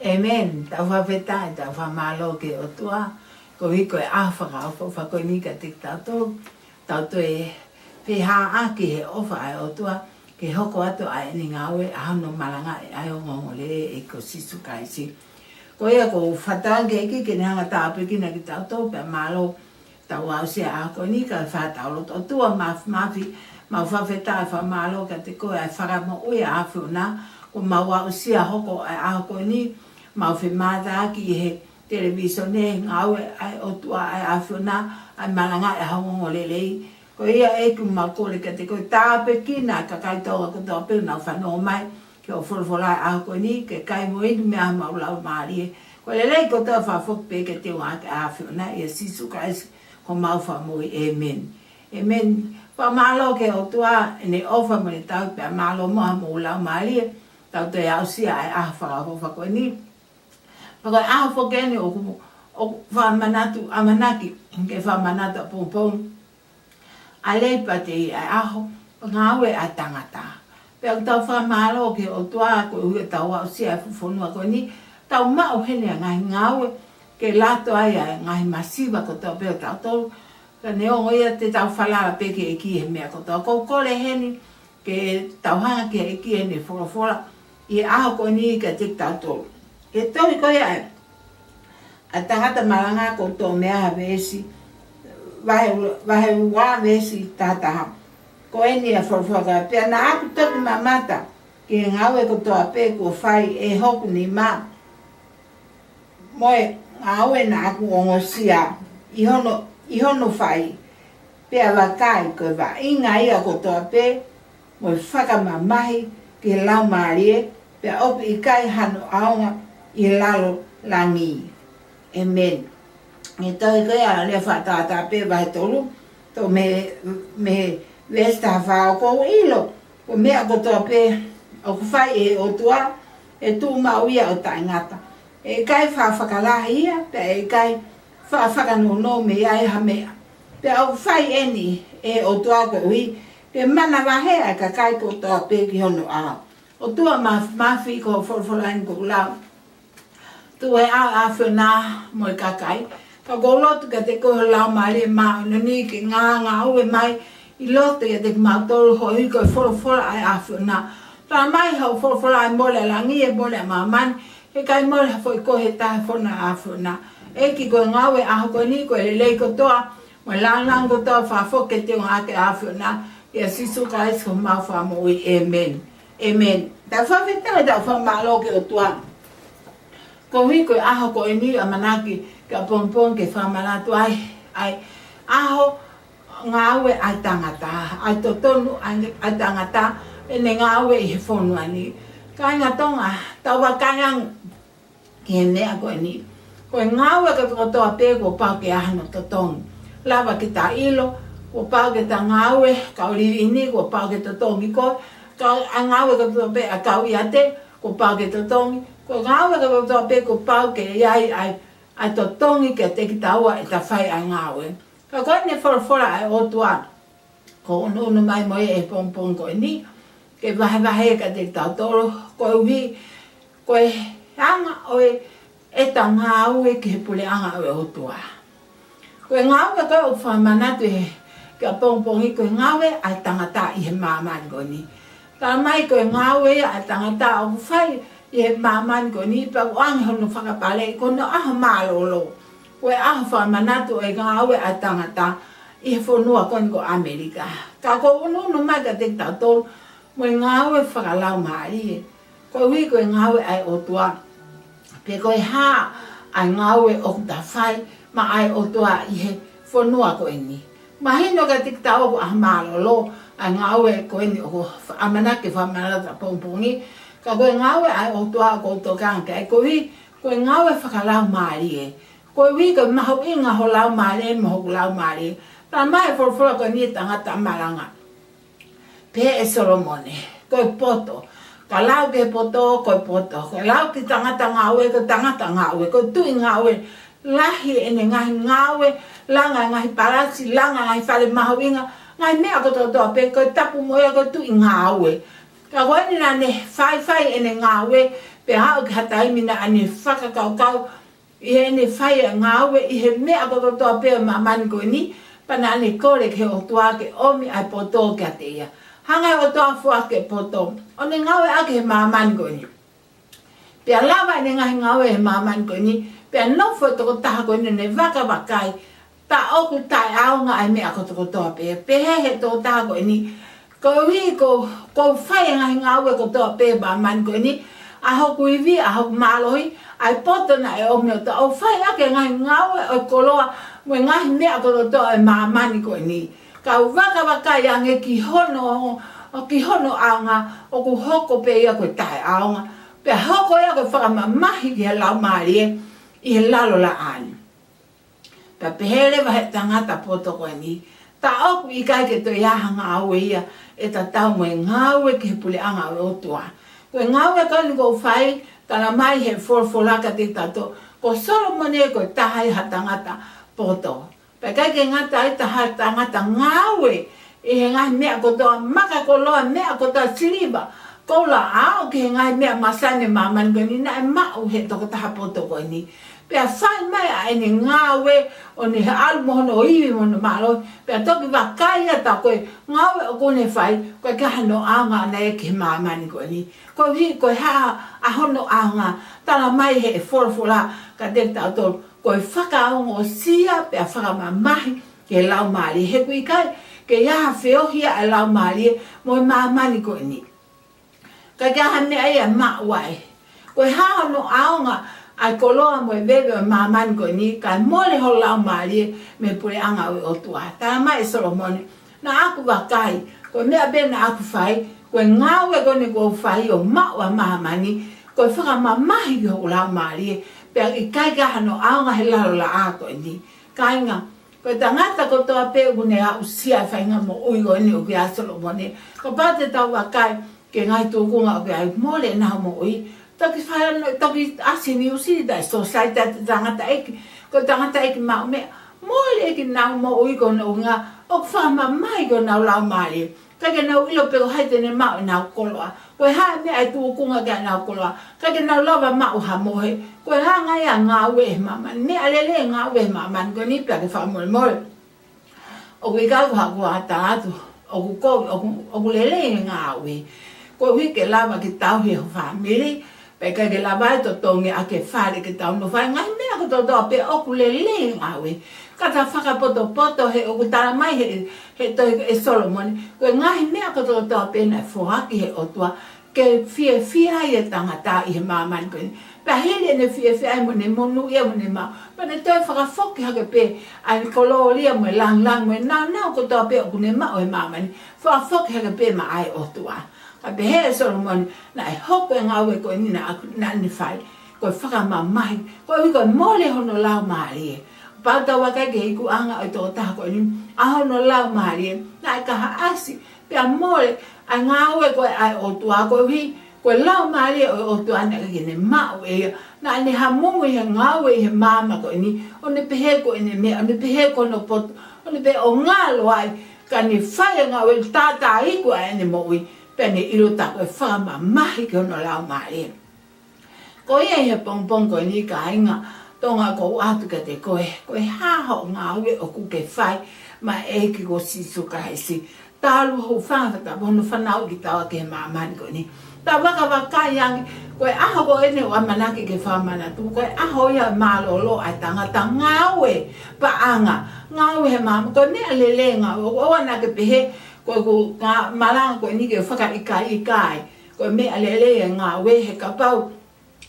Amen. Tau whawheta e tau whamalo ke o tua. Ko hiko e awhaka o whakoni ka tik tautou. Tautou e whiha aki he ofa ai o tua. Ke hoko atu ai ni ngawe a hano malanga e ai o ngongole e ko sisu kaisi. Ko ia ko whatange eki ke nehanga tāpekina ki tautou pe malo. Tau au sea a koni ka whataulot o tua mafi. Mau whawheta e whamalo ka te koe ai whakamo ui a awhiuna. Ko mau au sea hoko ai a koni. Mau whi māta ki he televisione ngawe ai o tua ai awhiuna ai malanga e haungo lelei. Ko ia e ku mau kore ka te koe tāpekina ka kaitoa ko tō pēr nau whanau mai ke o wholwholai a koni ke kai mo inu mea mau lau maari. Ko lelei ko tō whawhok pē ke te wā ke a awhiuna ia sisu kaisi ko mau whamui. Amen. Amen. Whamalo ke o tua ne ofa mo ne tau pēr malo moha mo lau maari. Tau te au sia ai a whakako ni. Paka aho whakene o whamanatu amanaki ke whamanatu a pōpōng. A leipa te i ai aho, ngāwe a tangata. Pea tau whamalo ke o tua ko hui tau au sia whonua ko ni. Tau mao hene a ngai ngāwe ke lato ai a ngai masiva ko tau peo tau tau. Ka neo ia te tau whalara peke e ki he mea ko tau. Ko kore hene ke tau hanga ke e ki hene whora. I aho ko ni ka tik tau tau. E tohi koe ai, a tangata maranga ko tō mea ha vesi, wahe wā vesi tātaha. Ko e ni a whorwhaka, pia na aku toki mamata, ki ngawe ko tō ape ko whai e hoku ni mā. Moe ngawe na aku ongosia, ihono whai, pia wakai koe wa inga ia ko tō ape, moe whakamamahi ki lau maarie, pia opi i kai hano aonga, I lalo langi. Amen. E tau koe a lea whatata pe vai tolu. Tō me vesta whao kou ilo. Ko mea ko tō pe o kuwhai e o tua. E tū mauia o taingata. E kai whawhakalahi ia. Pe e kai whawhakanono me ai ha mea. Pe o kuwhai eni e o tua ko ui. Pe mana wahea ka kai ko tō pe ki hono a. O tua mawhi ko wholwholain ko lau. Tu e a whina mo i kakai. Ka kolotu ka te koe lau mai e maa ni ki ngā ue mai I lote e te mātoro ho i koe whora ai a whina. Tā mai hau whora ai mole langi e mole a mamani. E kai mole hafo I koe tae whona a whina. E ki koe ngāwe a hoko ni koe lelei kotoa. Mo langang kotoa whawhoke te o ake a whina. Ia sisu ka esko mau whamoi. Amen. Amen. Tā whawhetanga tā whamalo ke o tua. Ko hui koe aho ko e ni a manaki ka pongpong ke whamanatu ai aho ngāwe ai tangata, ai totonu ai tangata e ne ngāwe I he whonua ni. Kai ngā tonga, tau wakayang ki he mea ko e ni. Ko e ngāwe ka whakatoa pē ko pau ke ahano totonu. Lawa ki tā ilo, ko pau ke tā ngāwe, ka uri ini, ko pau ke totongi ko. Ka ngāwe ka whakatoa pē a kau I ate, ko pau ke totongi. Ko ngāwe ka whakatoa pē ko pau ke iai ai totongi ke te ki taua e ta whai ai ngāwe. Ka koe ne whora ai o tua. Ko unu mai moe e pongpong ko ni. Ke wahe ka te tau toro. Ko uhi, ko e hanga oe e ta ngāwe ke he pule anga oe o tua. Ko e ngāwe koe o whamanatu he ka pongpongi ko e ngāwe ai tangata I he māmani ko ni. Ka mai ko e ngāwe ai tangata o whai I he māmani ko ni, pa uangi hono whakapale, ko no aha mālolo. Ko e aha whamanatu e ngāwe a tangata I he whonua koni ko Amerika. Ka ko unu mai ka te tautoro, mo e ngāwe whakalau maari. Ko hui ko e ngāwe ai o tua. Pe ko e haa ai ngāwe o ta whai, ma ai o tua I he whonua ko e ni. Ma hino ka te tau ko aha mālolo, ai ngāwe ko e ni o amanake whamanatu pongpongi. Ka koe ngāwe ai o tua ko tokanga ai ko hui ko ngāwe whakalau maari e. Ko hui ko mahu inga ho lau maari e mahu lau maari. Tā mai whorwhora ko ni tangata maranga. Pe e Solomone, ko poto. Ka lau ke poto, ko poto. Ko lau ki tangata ngāwe, ko tangata ngāwe, ko tui ngāwe. Lahi ene ngāwe, langa ngahi parasi, langa ngahi whale mahu inga. Ngai mea ko totoa pe, ko tapu moia ko tui ngāwe. Ka koe ni nane whai ene ngāwe pe hao ki hatai mina ane whakakaukau i he ne whai a ngāwe i he mea koto toa peo mamani koe ni pana ane kore ke o tua ke omi ai poto kia te ia. Hangai o toa fua ke poto. O ne ngāwe ake he mamani koe ni. Pea lawa ne ngahi ngāwe he mamani koe ni. Pea nofo toko taha koe ni ne waka wakai. Ta oku tai aonga ai mea koto toa peo. Pe he toko taha koe ni. Ko hui ko whai ngahi ngāwe ko toa peo mamani koe ni. A hoku iwi, a hoku mālohi. Ai poto na e omi o ta. O whai ake ngahi ngāwe o koloa. Mwe ngahi mea koto toa e mamani koe ni. Ka waka wakai ange ki hono aonga o ku hoko pe ia koe tae aonga. Pe hoko ia koe whakamamahi ki he lau maari e i he lalo la ani. Pe pehere wa he tangata poto koe ni. Ta oku i kai ke toi ahanga aue ia e ta tau mwe ngāwe ki he pule anga o tua. Koe ngāwe ka ni kou whai tana mai he forfolaka te tato. Ko Solomone koe tahai ha tangata poto. Pe kai ke ngata ai taha tangata ngāwe i he ngahi mea kotoa maka koloa mea kotoa siliba. Kola ao ki he ngahi mea masane mamani koe ni na e mau he toko taha poto koe ni. Pea whai mai a ene ngāwe o ne he alu mohono o iwi mohono malo. Pea toki wakai ata koe ngāwe o kone whai koe kahano aonga na e ki he mamani koe ni. Koe hi koe haa ahono aonga tala mai he e forfola ka dekta o tolu. Koe whakaongo o sia pea whakamamahi ke lau maari. He kui kai ke iaha whiohia e lau maari mo e mamani koe ni. Ka kia hane ai a mauai. Koe hahono aonga ai koloa mo e bebe o mamani koe ni. Kai mole ho lau maari me pure anga o tua. Tala mai e Solomone. Na aku wakai. Koe mea bena aku whai. Koe ngāwe kone koe whai o mau a mamani. Koe whakamamahi ki ho lau maari pea i kai kaha no aonga he lalo la ako ni. Kai nga, koe tangata ko toa peo kune a usia e whainga mo uigo ni o ki a Solomone. Ko pate tau wakai ke ngai tūkunga o ki a mole na mo ui. Toki asini usiri da so sai tangata eki. Ko tangata eki mau mea. Mole eki nau mo uigo na unga. O kwhama mai ko nau lau maari. Kake nau ilo peko haitene mau nau koloa. Koe hae mea e tūkunga kia nau koloa. Kake nau lawa mau ha mohe. Koe haa ngai a ngāwe he mamani. Mea lele ngāwe he mamani. Koe ni pia ke whamore mole. Oku i kau haku hata atu. Oku lele he ngāwe. Koe hui ke lawa ki tau he ho whamiri. Pe kai ke lawa e to tongi a ke whare ke tau no whai. Ngai mea ko totoa pe oku lele ngāwe. Kata whakapoto he oku tara mai he toi e Solomone. Koe ngahi mea ko totoa pe na fuhaki he otua. Ke fia i e tangata i he mamani koe. Pea hele ne fia mo ne monu ia mo ne mau. Pea ne toi whakafoki hake pe ai kolo lia mo e lang mo e nau ko toa pe oku ne mau he mamani. Whakafoki hake pe ma ai otua. Ka pe he Solomone na e hoko e ngāwe koe ni na ni whai. Koe whakamamahi. Koe koe mole hono lau maari e. Pata wakai ke hiku anga o tō taha koe ni. Aho no lau maari e. Na e kaha asi. Pea mole ai ngāwe koe ai otua koe hui. Koe lau maari o otua na kene mau e. Na ne hamungu he ngāwe he mama koe ni. O ne pehe koe ne mea. O ne pehe koe no poto. O ne pehe o ngālo ai. Ka ne whai ngāwe tātā hiku ai ne moui. Pea ne ilo ta koe whama mahi ke ono lau maari e. Ko ia he pongpong koe ni ka inga. Tonga ko atu ka te koe. Koe haho ngāwe o kuke whai. Ma eki ko sisu ka heisi. Tālu hou whangata pono whanau ki tawa ke he mamani koe ni. Ta waka wakai yangi. Koe aho ko ene o amanaki ke whamana tu. Koe aho ia malolo ai tangata ngāwe pa anga. Ngāwe he mamani. Koe mea lele ngāwe. O wana ke pehe. Koe ko maranga koe ni ke whaka ikai. Koe mea lele ngāwe he kapau.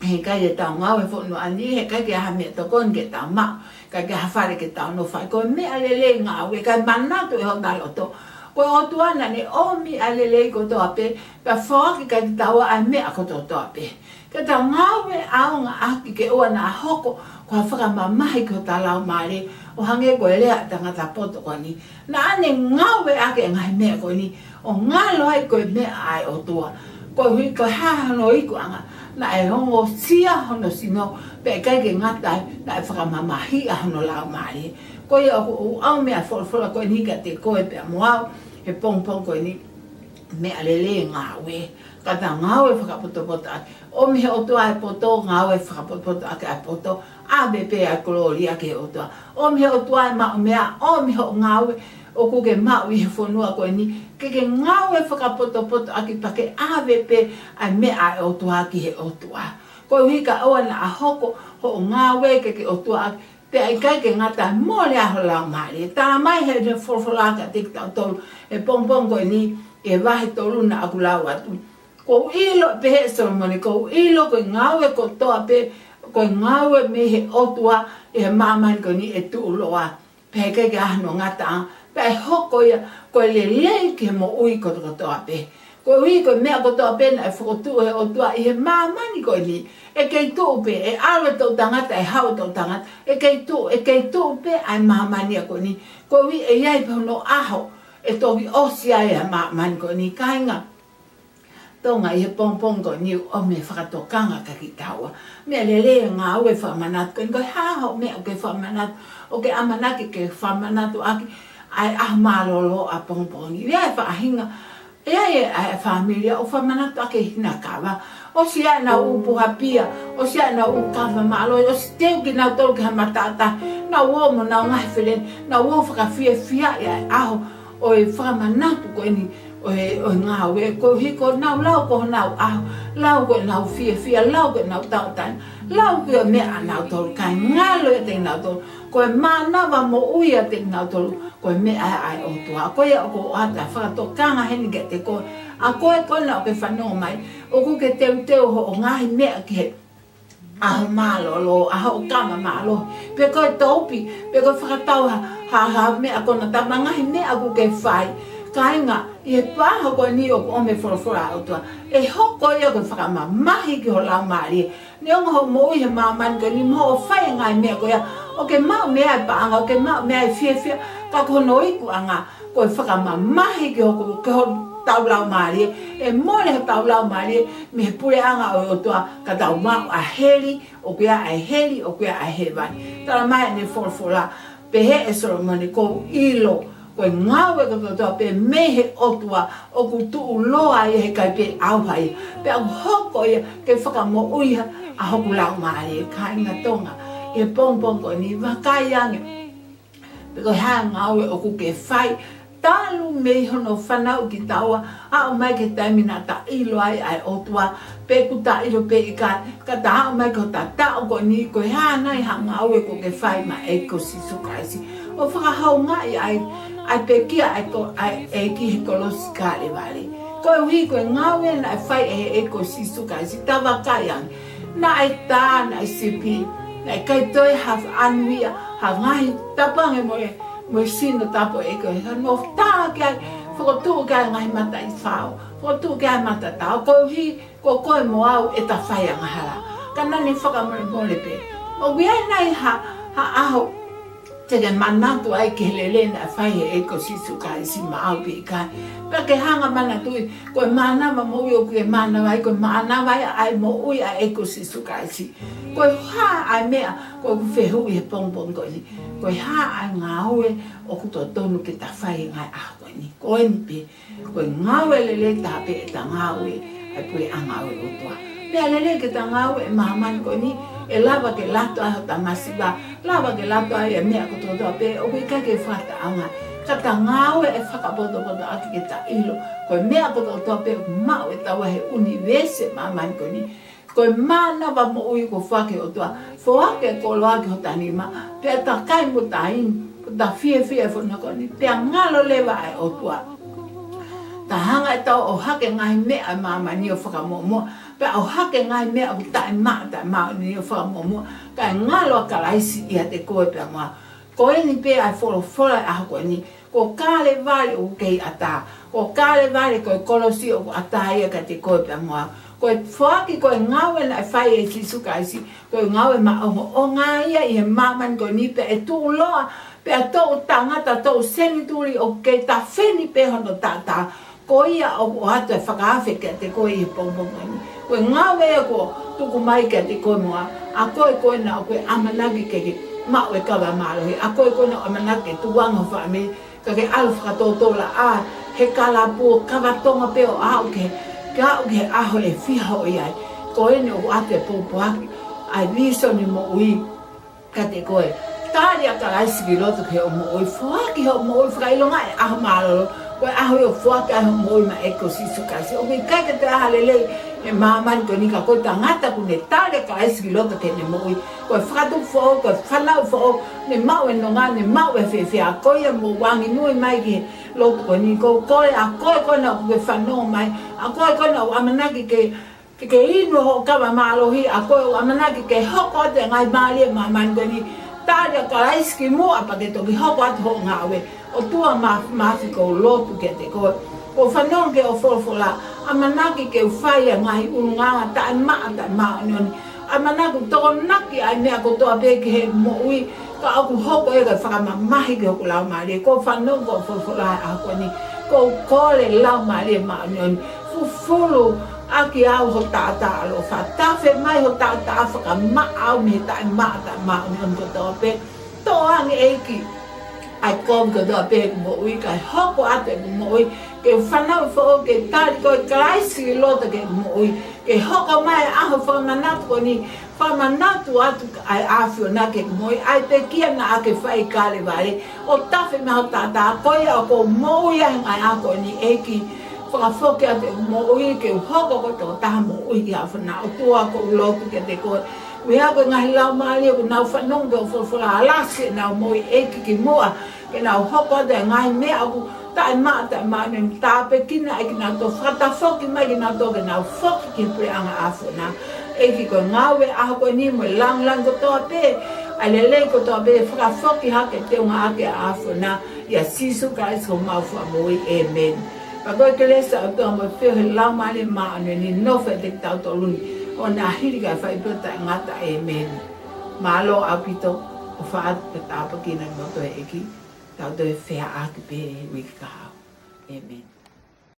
He kai e tau ngau e whono ani, he kai ke aha mea tokon ke tau mau, kai ke aha whare ke tau no whai. Koe mea lele ngau e kai manatu e ho taloto. Koe o tuana ne omi a lele ko toa pe, ka whaki kai taua ai mea ko toa pe. Ka tau ngau e ao ngā aki ke ua na hoko, ko ha whakamamahi ko ta lau maare, o hange koe lea tangata poto koe ni. Na ane ngau e ake ngai mea koe ni, o ngā loai koe mea ai o tua. Koe hui koe hahano iku anga, na e hongo sia hono sino pe kai ke ngatai na e whakamamahi a hono lau maari. Koe o au mea whora koe ni ka te koe pe moau he pongpong koe ni mea lele ngāwe. kata ngau e whakapoto ake. O mihe o tua e poto, ngau e whakapoto ake a poto, a bepe a kolori ake o tua. O mihe o tua e mao mea, o mihe o ngau e, o kuke mao i he whanua koe ni, ke ngau e whakapoto ake pake a bepe a mea e o tua ki he o tua. Koe hika oa na a hoko, ho o ngau e ke o tua ake, pe ai kai ke ngata mole aho lau maari. Tā mai he ne wholwholaka te tau tolu, e pongpong koe ni, e wahe tolu na aku lau atu. Ko ilo pe he Solomoni, ko ilo koe ngau e ko toa pe, koe ngau e me he otua, e he mamani koe ni e tu uloa. Pe he kai ke ahano ngata a, pe ai hoko ia, koe le lei ke mo ui ko toa pe. Koe ui koe mea ko toa pe na e whakotu he otua, i he mamani koe ni, e kei tū pe, e awe tau tangata, e hau tau tangata, e kei tū pe, ai mamani a koe ni. Koe ui e iai pe hono aho, e toki osi ai a mamani koe ni, kainga. Tonga i he pongpong koe ni, o me whakatokanga ka ki taua. Mea le ngā ue whamanatu, koe ni koe haho mea o ke whamanatu, o ke amanaki ke whamanatu aki, ai aho mālolo a pongpong ni. Iai whaahinga, iai e familia, o whamanatu ake hina kawa, o si ai na upuha pia, o si ai na ukawa malo, o si teu ki nau tolu ki ha matata, na uomo na ngai whilen, na uo whakawhia fia ia aho, o e whamanatu koe ni, o ngā ue, ko hiko nau lau ko nau aho, lau koe nau fia, lau koe nau tautana, lau koe mea nau tolu, kai ngalo e te nau tolu, koe mānawa mo uia te nau tolu, koe mea ai o tua, koe o ko ata whakatokanga heni ke te koe, a koe kona o ke whanau mai, o ku ke teu ho o ngahi mea ki he aho mālolo, aho kama mālo. Pe koe taupi, pe koe whakatau ha mea kona tama ngahi mea ku ke whai. Kainga, i he pāha koe ni o ome whorofora o tua. E hoko ia koe whakamamahi ki ho lau maari. Ni onga ho mo i he mamani koe ni mo o whai ngai mea koe ia. O ke mau mea e paanga, o ke mau mea e fia, ka kono iku anga koe whakamamahi ki ho tau lau maari, e mole he tau lau maari, me he pure anga o toa ka tau mau a heri, o kia a heri, o kia a hewani. Tara mai ne whorofora, pe he e Solomoni kou ilo, koe ngau e kato toa pe me he otua, o ku tuu loa i he kai pe auhai, pe au hoko ia ke whakamo uiha a hoku lau maari, ka inga tonga, e pongpong koe ni wakai ange, pe koe haa ngau e o ku ke whai, talu mei hono whanau ki taua, a o mai ke taimina ta ilo ai o tua, pe ku ta ilo pe i ka ta o mai ko ta o ko ni ko hana i hanga au e ko ke whai ma e ko si sukaisi. O whakahau ngai ai pe kia ai ki he kolosi kare wale. Ko hui ko ngau e na whai e ko si sukaisi, tawa kaiang, na ai tā, na ai sipi, na ai kai toi haf anuia, ha ngai tapange mo mo sino tapo e ko no ta ka foto ka ngai mata i fao foto ka mata ta ko hi ko mo au e ta fai nga hala kana ni foka mo le pe o wi ai nai ha aho te ke manatu ai ke lele na fai e ko si su ka si ma au pe ka pe ke hanga mana tu ko mana ma mo yo ke mana vai ko mana vai ai mo ui ai ko si su ka si ko ha ai mea ko fe hu e pong ko ni ko ha ai ngau e o ku to tonu ke ta fai ngai a ko ni ko ni pe ko ngau e le ta pe ta ngau e ai pu a ngau e o tua pe le ke ta ngau e maman ko ni e lava ke lato a ta masiba lava ke lato ai e mea ko to pe o ke ke fata anga ka ta ngau e whakapoto aki ke ta ilo ko mea ko to pe mau e tawa he universe maman ko ni ko mana ba mo ui ko whake o tua whake ko loa ki ho tanima pe ta kai mo tain ta fie whona ko ni pe ngalo lewa ai o tua ta hanga e tau o hake ngai mea mama ni o whakamomo pe o hake ngai mea o tai ma ni o whakamomo ka ngalo ka laisi i te koe pe ma ko ni pe ai fora a ko ni ko kale vale o kei ata ko kale vale ko kolosi o ata ia ka te koe pe ma ko whaki ko ngau e na whai e si sukaisi ko ngau e ma o ngā ia i he maman ko ni pe e tū loa pe a tō tangata tō senituri o ke ta wheni pe hono tata ko ia o hatu e whakawhi ke te koe i pongpong ni ko ngau e ko tuku mai ke te koe mua a koe na o koe amanagi ke mau e kawa malohi a koe na amanagi tuanga whaame ka ke alu whakatotola a he kalapu kawatonga pe o au ke ka o ke aho e fiha o iai ko e ne o ate popoaki ai viso ni mo ui ka te koe tari a karaisi ki loto ke o mo ui fuaki ho mo ui whakailonga e aho malolo koe aho e o fuaki aho mo ui ma eko sisu kasi o ke kai te aha lelei e mamani ko ni ka koe tangata ku ne tari a karaisi ki loto ke ne mo ui koe whakatu fo koe whanau fo ne mau e nonga ne mau e whiwhia koe e mo wangi nui mai ki loto ko ni ko koe a koe koe na koe whanau mai a koe koe na o amanaki ke inu ho kawa malohi a koe o amanaki ke hoko te ngai maali e mamani ko ni tari a karaisi ki mua pa ke toki hoko atu ho ngawe o tua maafi ko lotu ke te koe o whanau ke o wholofola amanaki ke whai a ngai urunganga tae maa nioni amanaki toko naki ai mea ko toa pe ke he mo ui ka aku hoko e ka whakamamahi ke hoko lau maali ko whanau ko wholofola a koe ni ko kore lau maali e maa nioni fufulu aki au ho tata alo fa tafe mai ho tata fa ma au me ta ma ni on ko to pe to ang eki ai kom ko do pe mo ui ka hoko ate mo ui ke whanau fo ke tari ko kraisi lota ke mo ui ke hoko mai aho fa manatu ko ni fa manatu atu ai afio na ke mo ui ai te kia na ake fai kale vale o tafe me ho tata ko ia ko mo ui ai ako ni eki whakafoke a te mo ui ke hoko ko tō taha mo ui ki hawha o tua ko uloku ke te koe. Wea koe ngahi lau maali o nau whanong ke o whawhara alasi nau mo i eki ki mua ke nau hoko a te ngahi mea aku tae maa ni tāpe kina e ki nau tō whatafoki mai ki nau tō ke nau whoki ki preanga awhana. Eki koe ngawe aho koe ni mo lang ko tō pe a lelei ko tō pe whakafoki hake te unga ake a awhana ia sisu ka isko maufua mo i amen. Pakoe ke lesa o toa mo whio he lau male maa ane ni nofe te tau tō luni o nā hiri kai whai pita ngata amen. Malo apito o whaat pe tāpa ki na ngoto e eki tau tō e whea ake pe wiki kahau. Amen.